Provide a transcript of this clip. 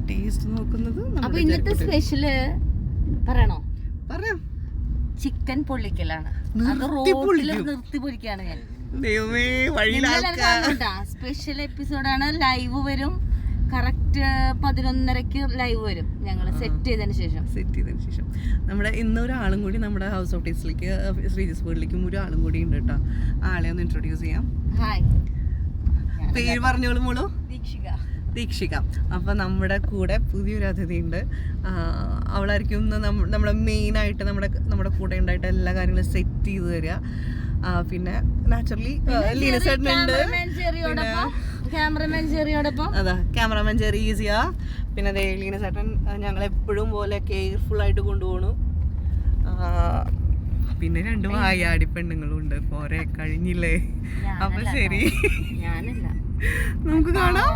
Taste നോക്കുന്നത്. അപ്പൊ ഇന്നത്തെ സ്പെഷ്യല് പറയണോ? പറയാം. ചിക്കൻ പൊള്ളിക്കലാണ്. അത് റോട്ടിൽ നിർത്തി പൊരിക്കാണ് ഞാൻ. ദൈവമേ, സ്പെഷ്യൽ എപ്പിസോഡാണ്. ലൈവ് വരും കറക്റ്റ് 11:30 ലൈവ് വരും. ഞങ്ങള് സെറ്റ് ചെയ്തതിന് ശേഷം നമ്മുടെ ഇന്ന് ഒരാളും കൂടി നമ്മുടെ ഹൗസ് ഓഫ് ടേസ്റ്റിലേക്ക്, ശ്രീജിസ് വീട്ടിലേക്കും ഒരാളും കൂടി ഉണ്ട് കേട്ടോ. ആളെ ഒന്ന് ഇൻട്രൊഡ്യൂസ് ചെയ്യാം. ഹായ്, പേര് പറഞ്ഞോളൂ മോളൂ. ദീക്ഷിക. അപ്പൊ നമ്മുടെ കൂടെ പുതിയൊരു അതിഥി ഉണ്ട്. അവളായിരിക്കും നമ്മുടെ മെയിൻ ആയിട്ട് നമ്മുടെ കൂടെ ഉണ്ടായിട്ട് എല്ലാ കാര്യങ്ങളും സെറ്റ് ചെയ്ത് തരിക. പിന്നെ നാച്ചുറലി ലീനസേട്ടനുണ്ട്, അതാ ക്യാമറമാൻ ചെറിയ ഈസിയാ. പിന്നെ അതേ ലീനസേട്ടൻ ഞങ്ങളെപ്പോഴും പോലെ കെയർഫുൾ ആയിട്ട് കൊണ്ടുപോകണു. പിന്നെ 2 വായാടി പെണ്ണുങ്ങളും ഉണ്ട്. പോരെ, കഴിഞ്ഞില്ലേ? അപ്പൊ ശരി, നമുക്ക് കാണാം.